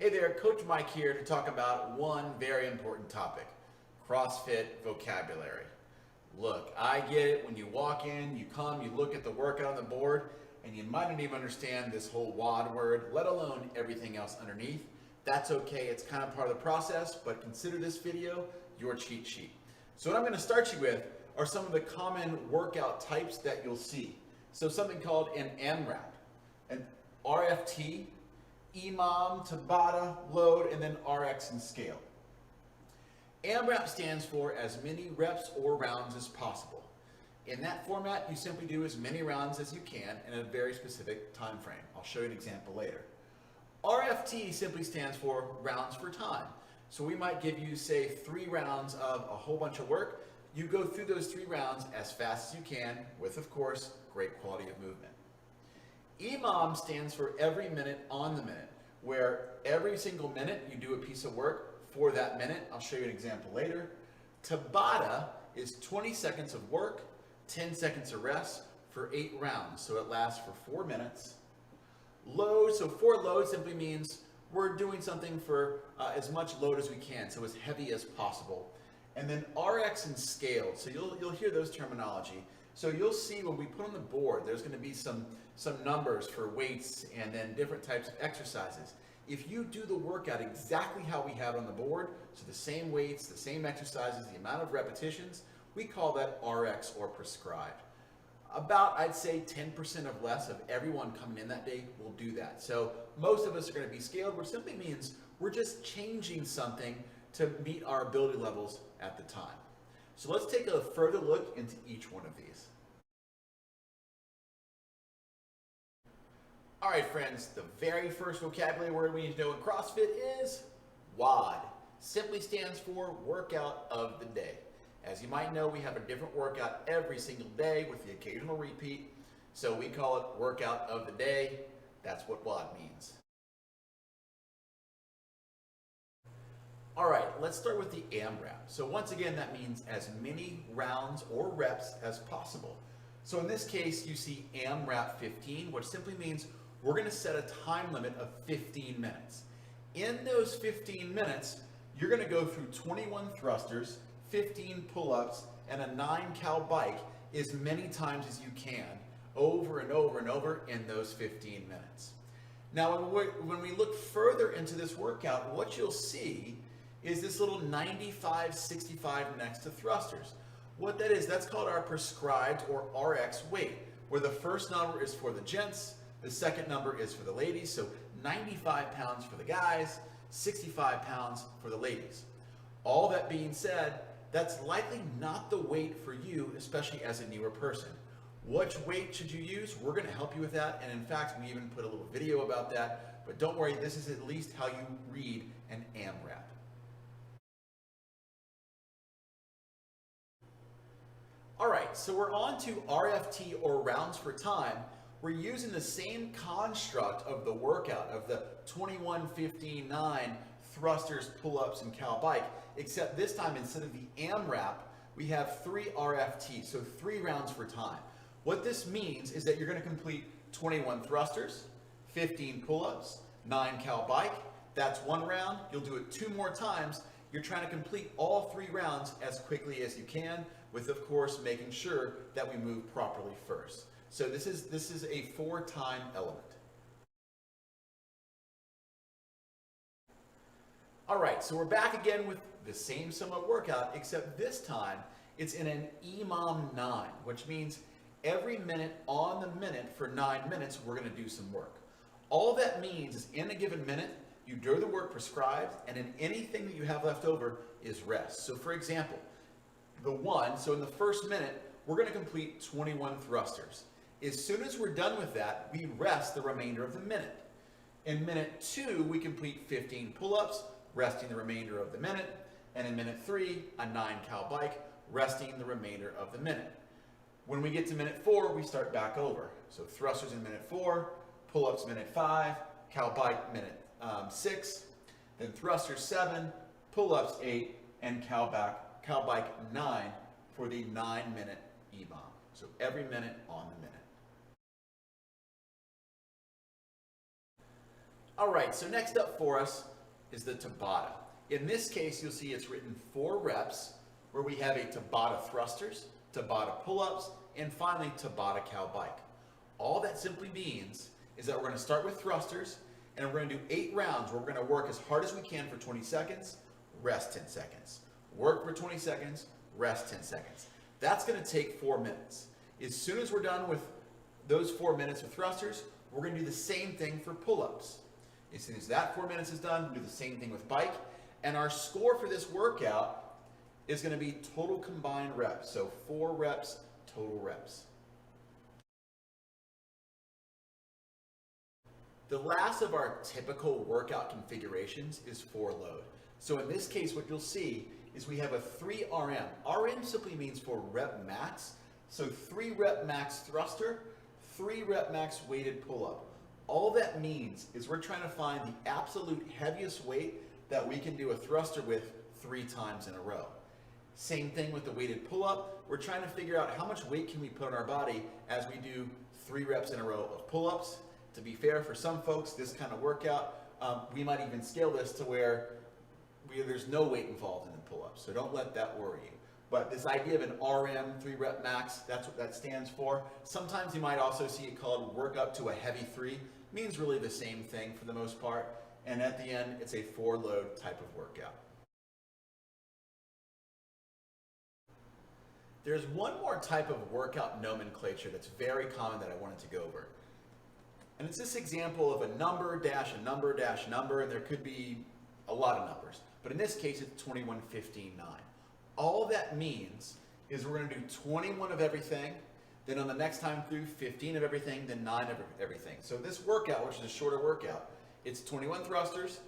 Hey there, Coach Mike here to talk about one very important topic, CrossFit vocabulary. Look, I get it. When you walk in, you come, you look at the workout on the board, and you might not even understand this whole WOD word, let alone everything else underneath. That's okay, it's kind of part of the process, but consider this video your cheat sheet. So what I'm going to start you with are some of the common workout types that you'll see. So something called an AMRAP, an RFT, EMOM, Tabata, load, and then RX and scale. AMRAP stands for as many reps or rounds as possible. In that format, you simply do as many rounds as you can in a very specific time frame. I'll show you an example later. RFT simply stands for rounds for time. So we might give you, say, 3 rounds of a whole bunch of work. You go through those 3 rounds as fast as you can with, of course, great quality of movement. EMOM stands for every minute on the minute, where every single minute you do a piece of work for that minute. I'll show you an example later. Tabata is 20 seconds of work, 10 seconds of rest for 8 rounds, so it lasts for 4 minutes. Load, so 4 load simply means we're doing something for as much load as we can, so as heavy as possible. And then RX and scale, so you'll hear those terminology. So you'll see when we put on the board, there's going to be some numbers for weights and then different types of exercises. If you do the workout exactly how we have it on the board, so the same weights, the same exercises, the amount of repetitions, we call that RX or prescribed. About, I'd say, 10% or less of everyone coming in that day will do that. So most of us are going to be scaled, which simply means we're just changing something to meet our ability levels at the time. So let's take a further look into each one of these. All right, friends, the very first vocabulary word we need to know in CrossFit is WOD. Simply stands for workout of the day. As you might know, we have a different workout every single day with the occasional repeat. So we call it workout of the day. That's what WOD means. All right, let's start with the AMRAP. So once again, that means as many rounds or reps as possible. So in this case, you see AMRAP 15, which simply means we're going to set a time limit of 15 minutes. In those 15 minutes, you're going to go through 21 thrusters, 15 pull-ups, and a 9-cal bike as many times as you can, over and over and over in those 15 minutes. Now, when we look further into this workout, what you'll see is this little 95-65 next to thrusters. What that is, that's called our prescribed or RX weight, where the first number is for the gents, the second number is for the ladies, so 95 pounds for the guys, 65 pounds for the ladies. All that being said, that's likely not the weight for you, especially as a newer person. Which weight should you use? We're going to help you with that, and in fact, we even put a little video about that, but don't worry, this is at least how you read an AMRAP. All right, so we're on to RFT or rounds for time. We're using the same construct of the workout of the 21, 15, 9 thrusters, pull-ups, and cal bike, except this time instead of the AMRAP, we have 3 RFT, so 3 rounds for time. What this means is that you're going to complete 21 thrusters, 15 pull-ups, 9 cal bike. That's 1 round. You'll do it 2 more times. You're trying to complete all 3 rounds as quickly as you can, with, of course, making sure that we move properly first. So this is a 4-time element. All right, so we're back again with the same somewhat workout, except this time it's in an EMOM 9, which means every minute on the minute for 9 minutes, we're going to do some work. All that means is in a given minute, you do the work prescribed, and in anything that you have left over is rest. So for example, so in the first minute, we're going to complete 21 thrusters. As soon as we're done with that, we rest the remainder of the minute. In minute 2, we complete 15 pull-ups, resting the remainder of the minute. And in minute 3, a 9-cal bike, resting the remainder of the minute. When we get to minute 4, we start back over. So thrusters in minute 4, pull-ups minute 5, cal bike minute 6, then thrusters 7, pull-ups 8, and cal bike 9 for the 9-minute EMOM. So every minute on the minute. All right, so next up for us, is the Tabata. In this case, you'll see it's written 4 reps, where we have a Tabata thrusters, Tabata pull-ups, and finally Tabata cow bike. All that simply means is that we're going to start with thrusters, and we're going to do 8 rounds where we're going to work as hard as we can for 20 seconds, rest 10 seconds. Work for 20 seconds, rest 10 seconds. That's going to take 4 minutes. As soon as we're done with those 4 minutes of thrusters, we're going to do the same thing for pull-ups. As soon as that 4 minutes is done, we'll do the same thing with bike. And our score for this workout is going to be total combined reps. So 4 reps, total reps. The last of our typical workout configurations is 4 load. So in this case, what you'll see is we have a 3 RM. RM simply means for rep max. So 3 rep max thruster, 3 rep max weighted pull-up. All that means is we're trying to find the absolute heaviest weight that we can do a thruster with 3 times in a row. Same thing with the weighted pull-up. We're trying to figure out how much weight can we put on our body as we do 3 reps in a row of pull-ups. To be fair, for some folks, this kind of workout, we might even scale this to where there's no weight involved in the pull-ups. So don't let that worry you. But this idea of an RM, 3 rep max, that's what that stands for. Sometimes you might also see it called work up to a heavy 3. Means really the same thing for the most part. And at the end, it's a 4 load type of workout. There's one more type of workout nomenclature that's very common that I wanted to go over. And it's this example of a number dash a number dash number, and there could be a lot of numbers. But in this case, it's 21, 15, 9. All that means is we're going to do 21 of everything, then on the next time through, 15 of everything, then 9 of everything. So this workout, which is a shorter workout, it's 21 thrusters,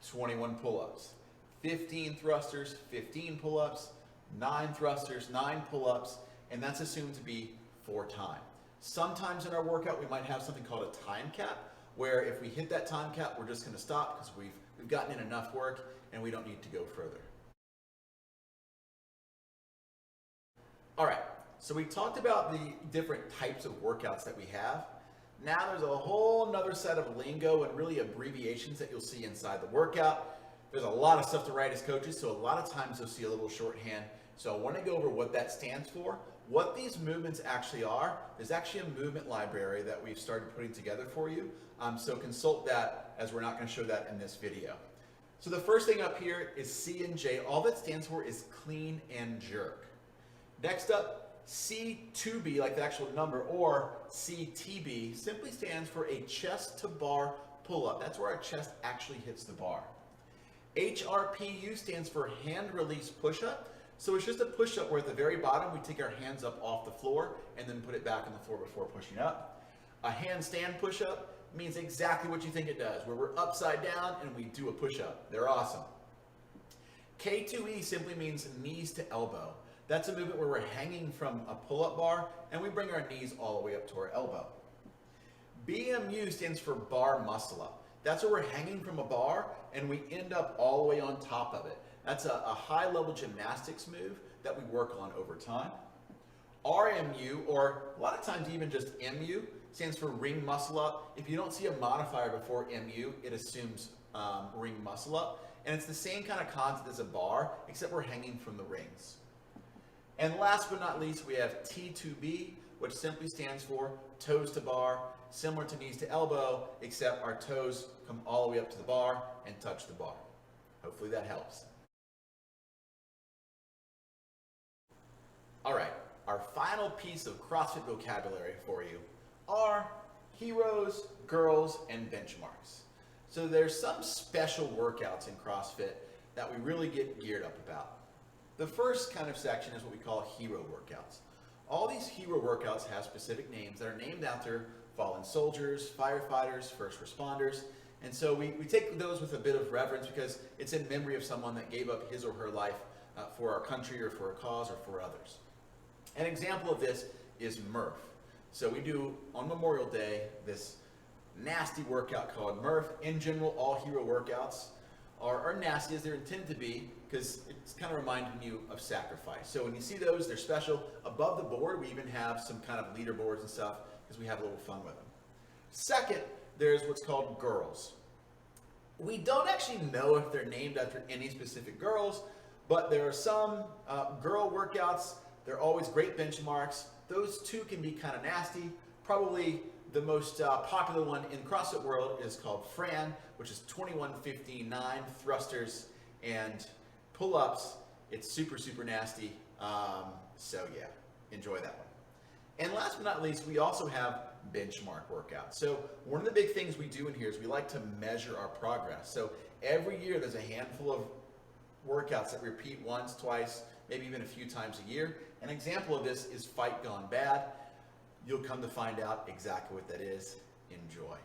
21 pull-ups. 15 thrusters, 15 pull-ups, 9 thrusters, 9 pull-ups, and that's assumed to be 4 times. Sometimes in our workout, we might have something called a time cap, where if we hit that time cap, we're just going to stop because we've gotten in enough work and we don't need to go further. All right, so we talked about the different types of workouts that we have. Now there's a whole nother set of lingo and really abbreviations that you'll see inside the workout. There's a lot of stuff to write as coaches, so a lot of times you'll see a little shorthand. So I want to go over what that stands for. What these movements actually are, there's actually a movement library that we've started putting together for you. So consult that, as we're not going to show that in this video. So the first thing up here is C and J. All that stands for is clean and jerk. Next up, C2B, like the actual number, or CTB, simply stands for a chest to bar pull-up. That's where our chest actually hits the bar. HRPU stands for hand release push-up. So it's just a push-up where at the very bottom we take our hands up off the floor and then put it back on the floor before pushing up. A handstand push-up means exactly what you think it does, where we're upside down and we do a push-up. They're awesome. K2E simply means knees to elbow. That's a movement where we're hanging from a pull-up bar and we bring our knees all the way up to our elbow. BMU stands for bar muscle up. That's where we're hanging from a bar and we end up all the way on top of it. That's a high-level gymnastics move that we work on over time. RMU, or a lot of times even just MU, stands for ring muscle up. If you don't see a modifier before MU, it assumes ring muscle up. And it's the same kind of concept as a bar, except we're hanging from the rings. And last but not least, we have T2B, which simply stands for toes to bar, similar to knees to elbow, except our toes come all the way up to the bar and touch the bar. Hopefully that helps. All right, our final piece of CrossFit vocabulary for you are heroes, girls, and benchmarks. So there's some special workouts in CrossFit that we really get geared up about. The first kind of section is what we call hero workouts. All these hero workouts have specific names that are named after fallen soldiers, firefighters, first responders. And so we take those with a bit of reverence because it's in memory of someone that gave up his or her life for our country or for a cause or for others. An example of this is Murph. So we do on Memorial Day this nasty workout called Murph. In general, all hero workouts are nasty as they're intended to be because it's kind of reminding you of sacrifice. So when you see those, they're special. Above the board, we even have some kind of leaderboards and stuff because we have a little fun with them. Second, there's what's called girls. We don't actually know if they're named after any specific girls, but there are some girl workouts. They're always great benchmarks. Those two can be kind of nasty. Probably the most popular one in CrossFit world is called Fran, which is 21:15:9 thrusters and pull-ups. It's super, super nasty. So yeah, enjoy that one. And last but not least, we also have benchmark workouts. So one of the big things we do in here is we like to measure our progress. So every year there's a handful of workouts that repeat once, twice, maybe even a few times a year. An example of this is Fight Gone Bad. You'll come to find out exactly what that is. Enjoy.